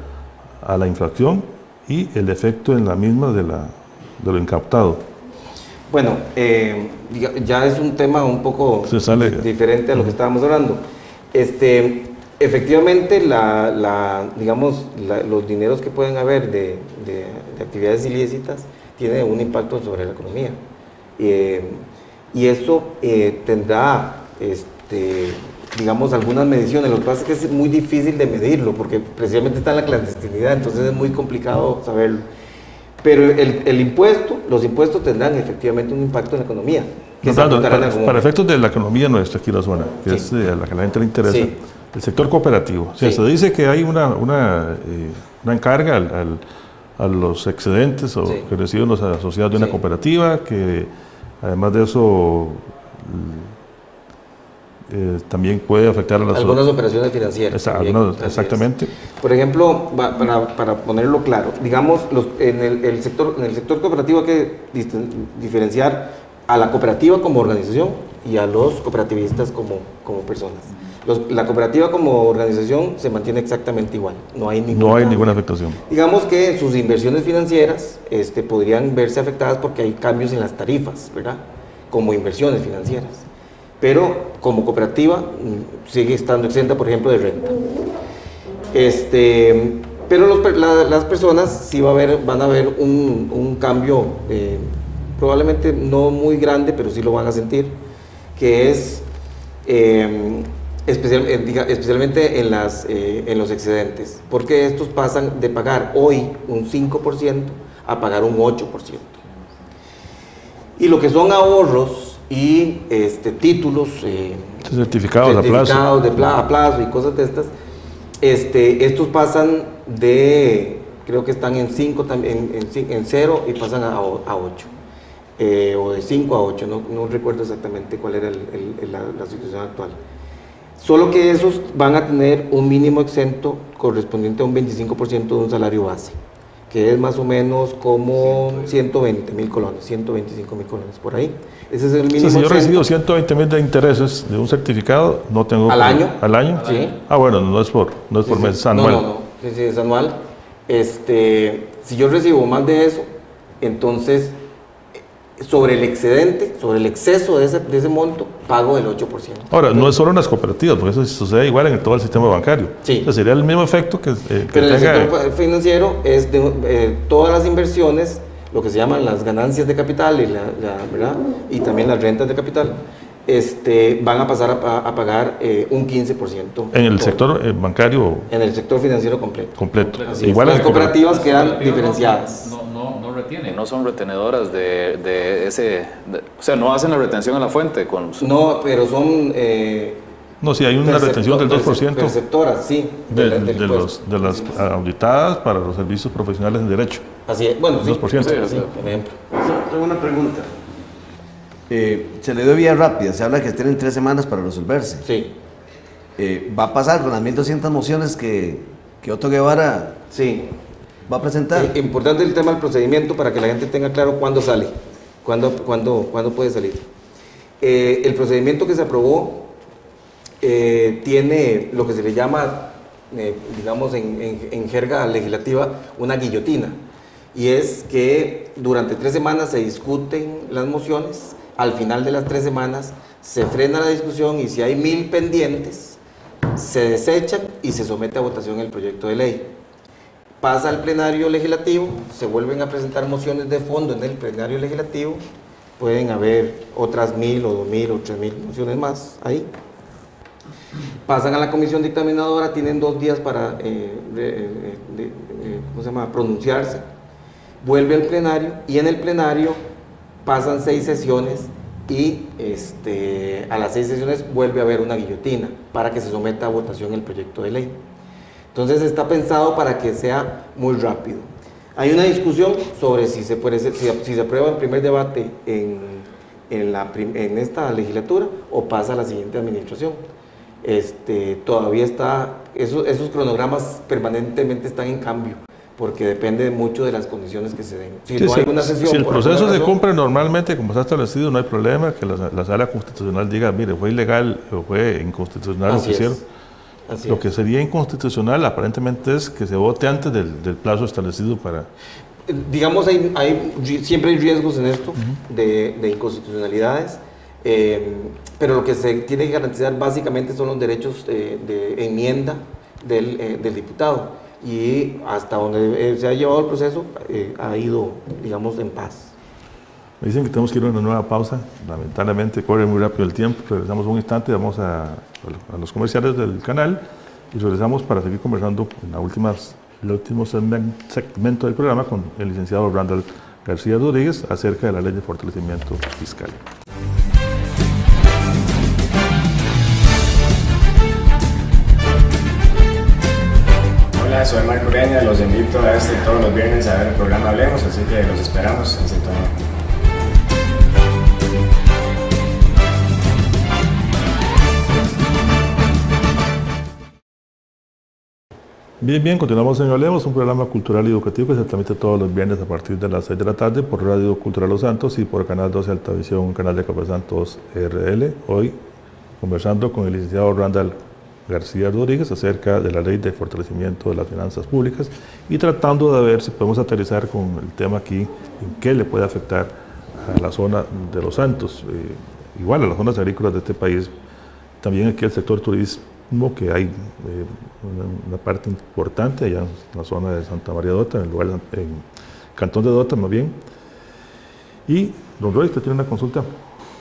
a la inflación y el efecto en la misma de lo incautado? Bueno, ya es un tema un poco diferente a lo que estábamos hablando. Efectivamente, los dineros que pueden haber de actividades ilícitas tiene un impacto sobre la economía. Y eso tendrá, digamos, algunas mediciones. Lo que pasa es que es muy difícil de medirlo, porque precisamente está en la clandestinidad, entonces es muy complicado saberlo. Pero los impuestos tendrán efectivamente un impacto en la economía. Para efectos de la economía nuestra aquí en la zona, que es a la que a la gente le interesa, el sector cooperativo. O sea, se dice que hay una encarga a los excedentes que reciben los asociados de una cooperativa, que además de eso también puede afectar a las algunas operaciones financieras. Exactamente. Por ejemplo, para ponerlo claro, digamos, en el sector cooperativo hay que diferenciar a la cooperativa como organización y a los cooperativistas como personas. La cooperativa como organización se mantiene exactamente igual, no hay ninguna afectación. Digamos que sus inversiones financieras podrían verse afectadas porque hay cambios en las tarifas, ¿verdad? Como inversiones financieras. Pero como cooperativa sigue estando exenta, por ejemplo, de renta. Pero las personas sí van a ver un cambio, probablemente no muy grande, pero sí lo van a sentir, que es especialmente en los excedentes, porque estos pasan de pagar hoy un 5% a pagar un 8%. Y lo que son ahorros y títulos, certificados a plazo y cosas de estas, estos pasan de, creo que están en 0 y pasan a 8, o de 5 a 8, no recuerdo exactamente cuál era la situación actual. Solo que esos van a tener un mínimo exento correspondiente a un 25% de un salario base, que es más o menos como 120.000 colones, 125.000 colones, por ahí. Ese es el mínimo. Si yo recibo 120.000 de intereses de un certificado, no tengo... ¿Al año? ¿Al año? Sí. Ah, bueno, no es por mes, es anual. No, sí, es anual. Si yo recibo más de eso, entonces, sobre el excedente, sobre el exceso de ese monto, pago el 8%. Ahora, no es solo en las cooperativas, porque eso sucede igual en todo el sistema bancario. Sí. O sea, sería el mismo efecto que pero en el sector financiero es de todas las inversiones, lo que se llaman las ganancias de capital ¿verdad? Y también las rentas de capital, van a pasar a pagar un 15%. En el sector bancario. En el sector financiero completo. Así igual las cooperativas quedan diferenciadas. No retienen, no son retenedoras o sea, no hacen la retención a la fuente. No, pero son... no, sí, hay una retención del 2%. Perceptoras, sí. De las auditadas para los servicios profesionales en derecho. Así es, bueno, 2%. Sí, por ejemplo. Tengo una pregunta. Se le dio vía rápida, se habla que tienen 3 semanas para resolverse. Sí. ¿Va a pasar con las 1.200 mociones que Otto Guevara va a presentar? Importante el tema del procedimiento para que la gente tenga claro cuándo sale, cuándo puede salir. El procedimiento que se aprobó tiene lo que se le llama, digamos en jerga legislativa, una guillotina. Y es que durante 3 semanas se discuten las mociones, al final de las 3 semanas se frena la discusión y si hay 1.000 pendientes, se desechan y se somete a votación el proyecto de ley. Pasa al plenario legislativo, se vuelven a presentar mociones de fondo en el plenario legislativo, pueden haber otras 1.000 o 2.000 o 3.000 mociones más ahí. Pasan a la comisión dictaminadora, tienen 2 días para pronunciarse. Vuelve al plenario y en el plenario pasan 6 sesiones y a las 6 sesiones vuelve a haber una guillotina para que se someta a votación el proyecto de ley. Entonces está pensado para que sea muy rápido. Hay una discusión sobre si se aprueba el primer debate en esta legislatura o pasa a la siguiente administración. Todavía está, esos cronogramas permanentemente están en cambio, porque depende mucho de las condiciones que se den. Si Sí, no hay una sesión, si el por proceso alguna se razón, cumple normalmente, como está establecido, no hay problema que la Sala Constitucional diga, mire, fue ilegal o fue inconstitucional lo Así que es. hicieron. así Lo es. que sería inconstitucional aparentemente es que se vote antes del plazo establecido para... Digamos, siempre hay riesgos en esto de inconstitucionalidades, pero lo que se tiene que garantizar básicamente son los derechos de enmienda del diputado. Y hasta donde se ha llevado el proceso, ha ido, digamos, en paz. Me dicen que tenemos que ir a una nueva pausa. Lamentablemente corre muy rápido el tiempo. Regresamos un instante, vamos a los comerciales del canal y regresamos para seguir conversando en el último segmento del programa con el licenciado Randall García Rodríguez acerca de la Ley de Fortalecimiento Fiscal. Hola, soy Marco Ureña, los invito a todos los viernes a ver el programa Hablemos, así que los esperamos en sintonía. Bien, continuamos en Hablemos, un programa cultural y educativo que se transmite todos los viernes a partir de las 6 de la tarde por Radio Cultural Los Santos y por Canal 12 Altavisión, un canal de Copper Santos RL. Hoy conversando con el licenciado Randall García Rodríguez acerca de la Ley de Fortalecimiento de las Finanzas Públicas y tratando de ver si podemos aterrizar con el tema aquí, en qué le puede afectar a la zona de Los Santos, igual a las zonas agrícolas de este país, también aquí el sector turismo, que hay una parte importante allá en la zona de Santa María de Dota, en Cantón de Dota más bien. Y don Roy, usted tiene una consulta.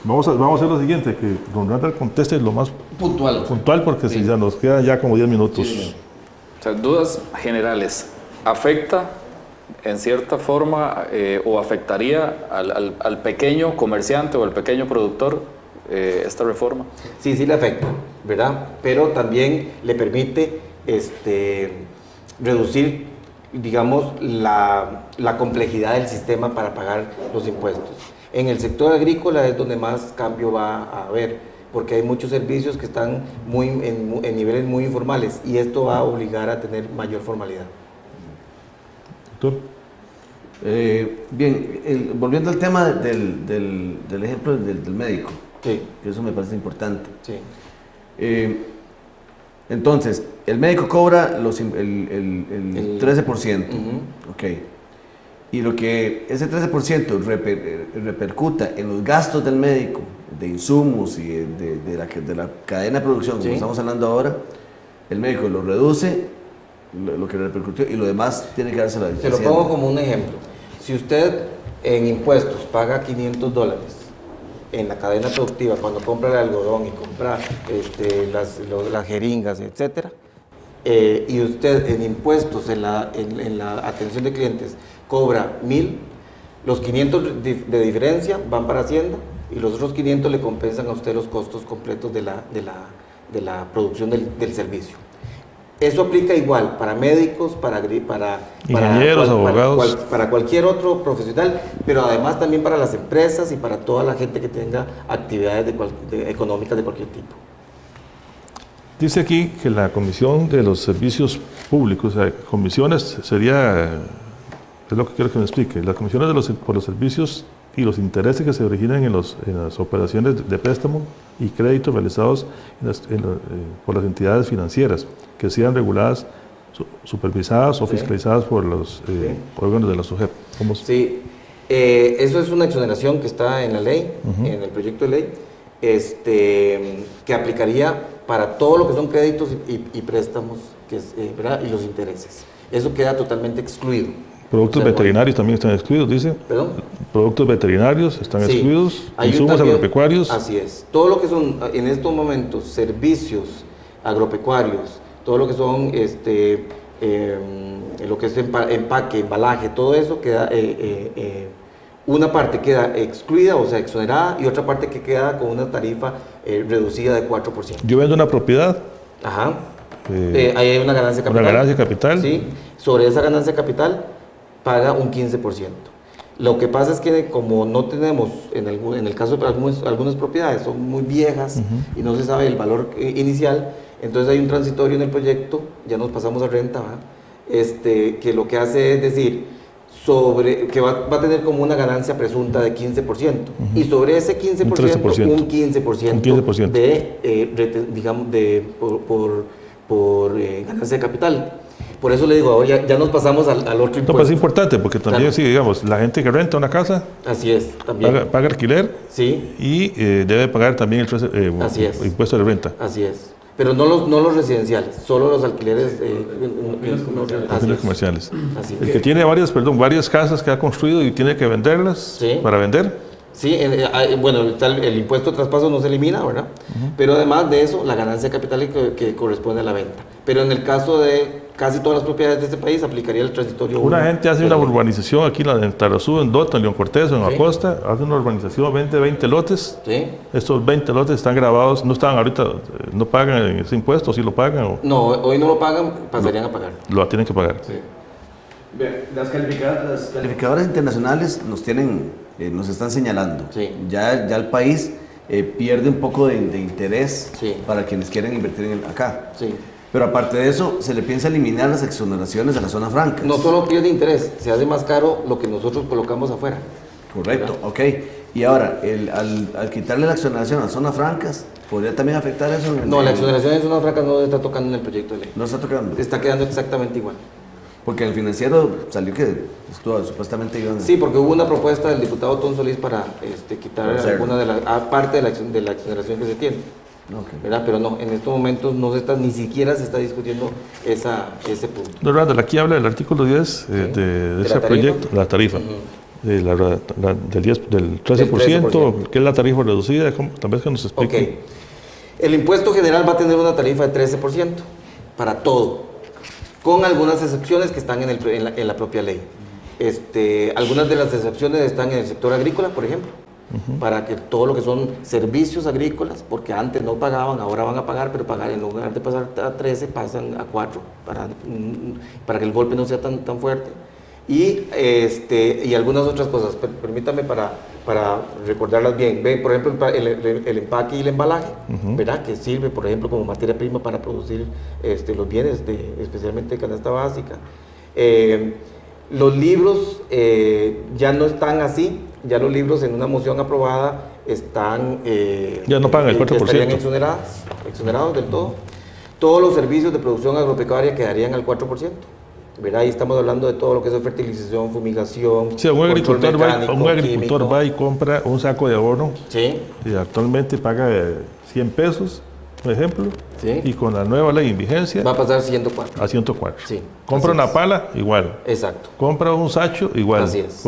Vamos a hacer lo siguiente, que don Randall conteste lo más puntual porque si ya nos quedan ya como 10 minutos. Sí. O sea, dudas generales. ¿Afecta en cierta forma o afectaría al pequeño comerciante o al pequeño productor esta reforma? Sí le afecta, ¿verdad? Pero también le permite reducir, digamos, la complejidad del sistema para pagar los impuestos. En el sector agrícola es donde más cambio va a haber, porque hay muchos servicios que están en niveles muy informales y esto va a obligar a tener mayor formalidad. Doctor. Volviendo al tema del ejemplo del médico, Sí. que eso me parece importante. Sí. Entonces, el médico cobra el 13%, ok. Y lo que ese 13% repercuta en los gastos del médico, de insumos y de la cadena de producción, como estamos hablando ahora, el médico lo reduce, lo que repercutió, y lo demás tiene que darse la Se lo pongo como un ejemplo. Si usted en impuestos paga $500 en la cadena productiva cuando compra el algodón y compra las jeringas, etcétera, y usted en impuestos, en la atención de clientes, cobra 1,000, los 500 de diferencia van para Hacienda y los otros 500 le compensan a usted los costos completos de la producción del servicio. Eso aplica igual para médicos, para ingenieros, abogados, para cualquier otro profesional, pero además también para las empresas y para toda la gente que tenga actividades económicas de cualquier tipo. Dice aquí que la Comisión de los Servicios Públicos, comisiones sería, es lo que quiero que me explique, las comisiones por los servicios y los intereses que se originan en las operaciones de préstamo y crédito realizados por las entidades financieras que sean reguladas, supervisadas o fiscalizadas por los órganos de la SUGEP. Sí, eso es una exoneración que está en la ley, en el proyecto de ley, que aplicaría para todo lo que son créditos y préstamos ¿verdad? Y los intereses. Eso queda totalmente excluido. Productos veterinarios también están excluidos, dice. ¿Perdón? Productos veterinarios están excluidos, insumos agropecuarios. Así es. Todo lo que son en estos momentos servicios agropecuarios, todo lo que son lo que es empaque, embalaje, todo eso queda, una parte queda excluida, o sea, exonerada, y otra parte que queda con una tarifa reducida de 4%. Yo vendo una propiedad. Ajá. Ahí hay una ganancia capital. Una ganancia capital. Sí. Sobre esa ganancia capital paga un 15%. Lo que pasa es que como no tenemos, en el caso de algunas propiedades son muy viejas y no se sabe el valor inicial, entonces hay un transitorio en el proyecto, ya nos pasamos a renta, ¿verdad? que lo que hace es decir, que va a tener como una ganancia presunta de 15%, y sobre ese 15%, un 15% digamos, por ganancia de capital. Por eso le digo, ahora ya nos pasamos al otro impuesto. No, pues es importante, porque también, sí, digamos, la gente que renta una casa, así es, también paga alquiler, sí, y debe pagar también el impuesto de renta. Así es. Pero no los residenciales, solo los alquileres comerciales. Así el que tiene varias casas que ha construido y tiene que venderlas para vender. Sí, bueno, el impuesto de traspaso no se elimina, ¿verdad? Pero además de eso, la ganancia de capital que corresponde a la venta. Pero en el caso de casi todas las propiedades de este país, aplicaría el transitorio. Una gente hace una urbanización aquí en Tarazú, en Dota, en León Cortés, en Acosta, hace una urbanización, 20 lotes. Sí. Estos 20 lotes están grabados, no están ahorita, no pagan ese impuesto, ¿sí lo pagan? No, hoy no lo pagan, pasarían a pagar. Lo tienen que pagar. Sí. Las calificadoras internacionales nos están señalando. Sí. Ya el país pierde un poco de interés para quienes quieren invertir acá. Sí. Pero aparte de eso, se le piensa eliminar las exoneraciones de la zona franca. No solo pierde interés, se hace más caro lo que nosotros colocamos afuera. Correcto, ok. Y ahora, al quitarle la exoneración a las zonas francas, ¿podría también afectar eso? No, la exoneración en zonas francas no está tocando en el proyecto de ley. ¿No está tocando? Está quedando exactamente igual. Porque el financiero salió que supuestamente iban... Sí, porque hubo una propuesta del diputado Tom Solís para quitar alguna de parte de la exoneración que se tiene. Okay. ¿Verdad? Pero no, en estos momentos ni siquiera se está discutiendo ese punto. Don Randall, aquí habla del artículo 10 de ese proyecto, la tarifa. Del 13%, que es la tarifa reducida, tal vez que nos explique. Okay. El impuesto general va a tener una tarifa de 13% para todo, con algunas excepciones que están en la propia ley. Algunas de las excepciones están en el sector agrícola, por ejemplo, para que todo lo que son servicios agrícolas, porque antes no pagaban, ahora van a pagar, pero pagar en lugar de pasar a 13, pasan a 4, para que el golpe no sea tan fuerte. Y algunas otras cosas, permítame para recordarlas bien. Ven, por ejemplo, el empaque y el embalaje, ¿verdad? Que sirve, por ejemplo, como materia prima para producir los bienes, especialmente de canasta básica. Los libros ya no están así, ya los libros en una moción aprobada están... ya no pagan el 4%. Estarían exonerados del todo. Todos los servicios de producción agropecuaria quedarían al 4%. ¿Verdad? Ahí estamos hablando de todo lo que es fertilización, fumigación. Sí, un agricultor va y compra un saco de abono. Sí. Y actualmente paga 100 pesos, por ejemplo. Sí. Y con la nueva ley en vigencia. Va a pasar 104. A 104. Sí. Compra una pala, igual. Exacto. Compra un sacho, igual. Así es.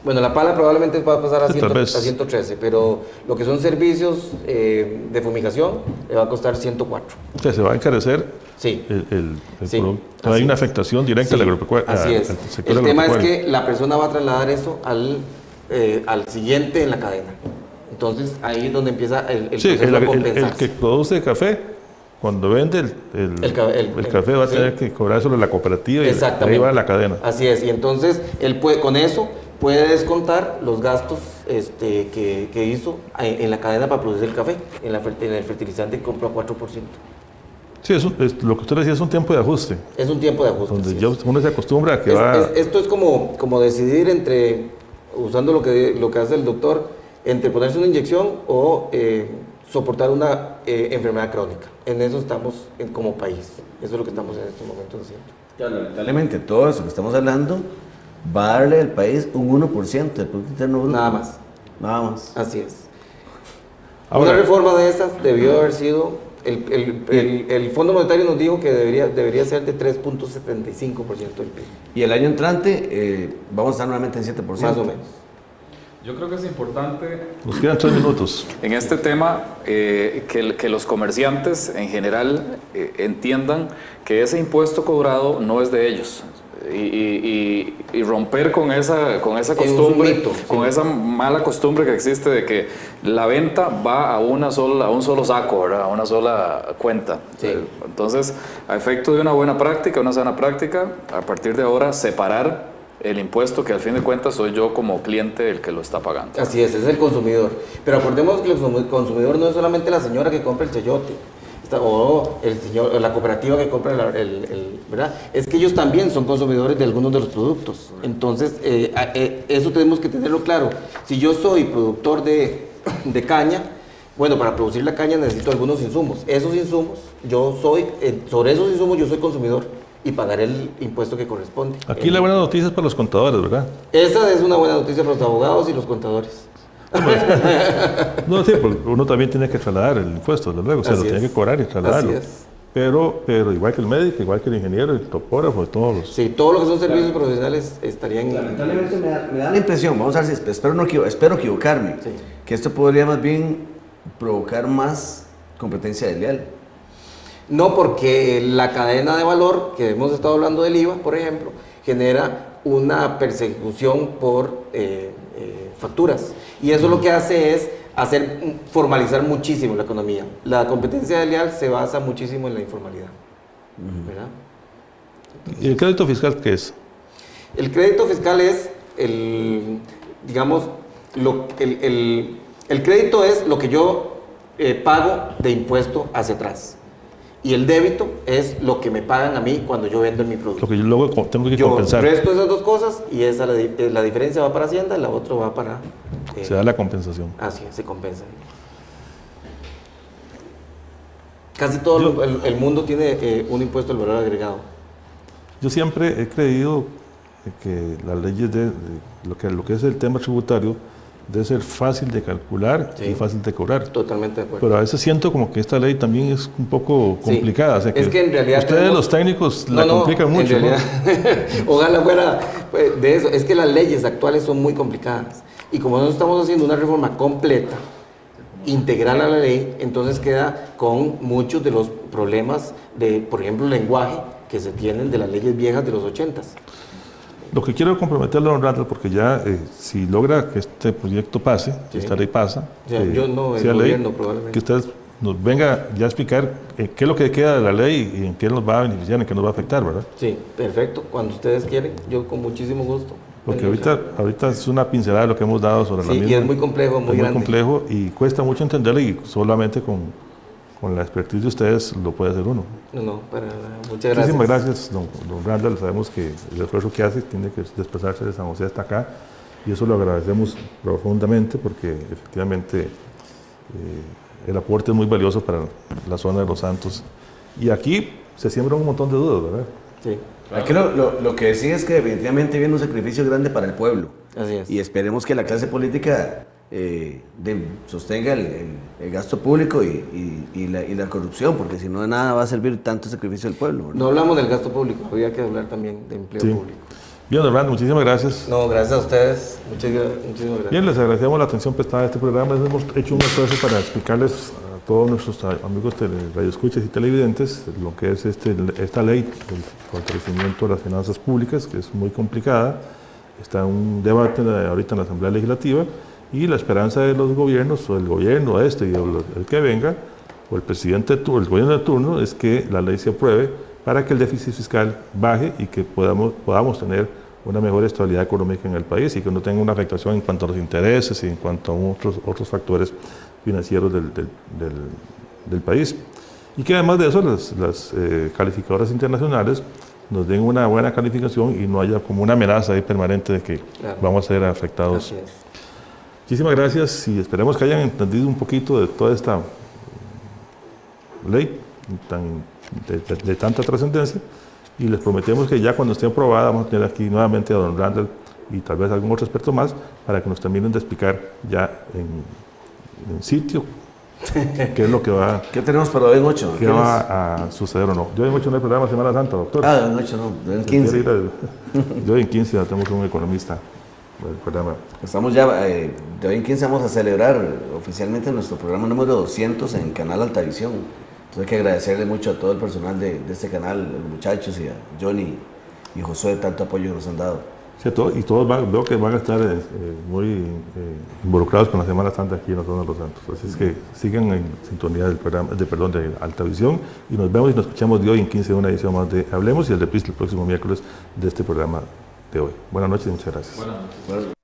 Bueno, la pala probablemente va a pasar a 113, pero lo que son servicios de fumigación le va a costar 104. O sea, se va a encarecer el producto. Hay una afectación directa al agropecuario. Así es. El tema es que la persona va a trasladar eso al siguiente en la cadena. Entonces, ahí es donde empieza el proceso de compensarse. El que produce café, cuando vende el café va a tener que cobrar sobre la cooperativa y ahí va la cadena. Así es. Y entonces, él con eso puede descontar los gastos que hizo en la cadena para producir el café, en el fertilizante que compró a 4%. Sí, lo que usted decía es un tiempo de ajuste. Es un tiempo de ajuste. Donde ya uno se acostumbra a que Esto es como decidir usando lo que hace el doctor, entre ponerse una inyección o soportar una enfermedad crónica. En eso estamos como país. Eso es lo que estamos en estos momentos haciendo. Ya, lamentablemente, todo eso que estamos hablando va a darle al país un 1% del Producto Interno Bruto. Nada más. Nada más. Así es. Ahora, una reforma de esas debió haber sido, el Fondo Monetario nos dijo que debería ser de 3.75% del PIB. Y el año entrante vamos a estar nuevamente en 7%. Más o menos. Yo creo que es importante... Nos quedan 3 minutos. En este tema, que los comerciantes en general entiendan que ese impuesto cobrado no es de ellos. Y romper con esa costumbre, con esa mala costumbre que existe de que la venta va a un solo saco, ¿verdad? A una sola cuenta. Sí. Entonces, a efecto de una buena práctica, una sana práctica, a partir de ahora separar el impuesto, que al fin de cuentas soy yo como cliente el que lo está pagando. Así es el consumidor. Pero acordemos que el consumidor no es solamente la señora que compra el chayote. o el señor, o la cooperativa que compra ¿verdad? Es que ellos también son consumidores de algunos de los productos. Entonces, eso tenemos que tenerlo claro. Si yo soy productor de caña, bueno, para producir la caña necesito algunos insumos. Esos insumos, sobre esos insumos yo soy consumidor y pagaré el impuesto que corresponde. Aquí la buena noticia es para los contadores, ¿verdad? Esa es una buena noticia para los abogados y los contadores. No, sí, porque uno también tiene que trasladar el impuesto, desde luego, o sea, lo tiene que cobrar y trasladarlo. Así es. Pero igual que el médico, igual que el ingeniero, el topógrafo, todos los... Sí, todo lo que son servicios profesionales estarían... Lamentablemente me da la impresión, vamos a ver si espero equivocarme, Sí. que esto podría más bien provocar más competencia desleal. No, porque la cadena de valor, que hemos estado hablando del IVA, por ejemplo, genera una persecución por facturas. Y eso lo que hace es formalizar muchísimo la economía. La competencia desleal se basa muchísimo en la informalidad. ¿Verdad? ¿Y el crédito fiscal qué es? El crédito fiscal es digamos, el crédito es lo que yo pago de impuesto hacia atrás. Y el débito es lo que me pagan a mí cuando yo vendo mi producto. Lo que yo luego tengo que yo compensar. resto esas dos cosas y la diferencia va para Hacienda y la otra va para... Se da la compensación. Así se compensa. Casi todo el mundo tiene un impuesto al valor agregado. Yo siempre he creído que las leyes de lo que es el tema tributario debe ser fácil de calcular y fácil de cobrar. Totalmente de acuerdo. Pero a veces siento como que esta ley también es un poco complicada. O sea, es que en realidad ustedes los técnicos la complican mucho. En realidad, ¿no? Ojalá fuera de eso. Es que las leyes actuales son muy complicadas. Y como nosotros estamos haciendo una reforma completa, integral a la ley, entonces queda con muchos de los problemas de, por ejemplo, lenguaje que se tienen de las leyes viejas de los 80s. Lo que quiero comprometerle a don Randall, porque ya si logra que este proyecto pase, que esta ley pasa, yo no, el gobierno probablemente. Que usted nos venga ya a explicar qué es lo que queda de la ley y en qué nos va a beneficiar, en qué nos va a afectar, ¿verdad? Sí, perfecto. Cuando ustedes quieren, yo con muchísimo gusto. Porque ahorita es una pincelada de lo que hemos dado sobre la misma. Sí, y es muy complejo, muy grande. Muy complejo y cuesta mucho entenderlo y solamente con la expertise de ustedes lo puede hacer uno. No, para nada. Muchas gracias. Muchísimas gracias, don Randall. Sabemos que el esfuerzo que hace tiene que desplazarse de San José hasta acá y eso lo agradecemos profundamente porque efectivamente el aporte es muy valioso para la zona de Los Santos. Y aquí se siembran un montón de dudas, ¿verdad? Sí. Aquí lo que decía es que definitivamente viene un sacrificio grande para el pueblo. Así es. Y esperemos que la clase política sostenga el gasto público y la corrupción, porque si no de nada va a servir tanto sacrificio del pueblo, ¿verdad? No hablamos del gasto público, habría que hablar también de empleo público. Bien, don Randall, muchísimas gracias. No, gracias a ustedes. Muchísimas gracias. Bien, les agradecemos la atención prestada a este programa. Hemos hecho un esfuerzo para explicarles a todos nuestros amigos radioescuchas y televidentes lo que es esta ley del fortalecimiento de las finanzas públicas, que es muy complicada. Está en un debate ahorita en la Asamblea Legislativa y la esperanza de los gobiernos, o el gobierno y el que venga, o el presidente, el gobierno de turno, es que la ley se apruebe para que el déficit fiscal baje y que podamos tener una mejor estabilidad económica en el país y que no tenga una afectación en cuanto a los intereses y en cuanto a otros factores financieros del país. Y que además de eso las calificadoras internacionales nos den una buena calificación y no haya como una amenaza ahí permanente de que vamos a ser afectados. Así es. Muchísimas gracias y esperemos que hayan entendido un poquito de toda esta ley de tanta trascendencia y les prometemos que ya cuando esté aprobada vamos a tener aquí nuevamente a don Randall y tal vez algún otro experto más para que nos terminen de explicar ya en sitio qué es lo que va ¿Qué tenemos para hoy en 8? ¿Qué va a suceder o no? Yo en 8 no hay programa Semana Santa, doctor. Ah, en 8 no, en 15. Yo en 15 ya tenemos un economista del programa. Estamos ya, de hoy en 15 vamos a celebrar oficialmente nuestro programa número 200 en Canal Altavisión. Entonces hay que agradecerle mucho a todo el personal de este canal, a los muchachos y a Johnny y Josué, tanto apoyo que nos han dado. Sí, y todos veo que van a estar muy involucrados con la Semana Santa aquí en la zona de Los Santos. Así es que sigan en sintonía del programa, de Altavisión y nos vemos y nos escuchamos de hoy en 15 de una edición más de Hablemos y el reprise el próximo miércoles de este programa de hoy. Buenas noches y muchas gracias. Buenas noches.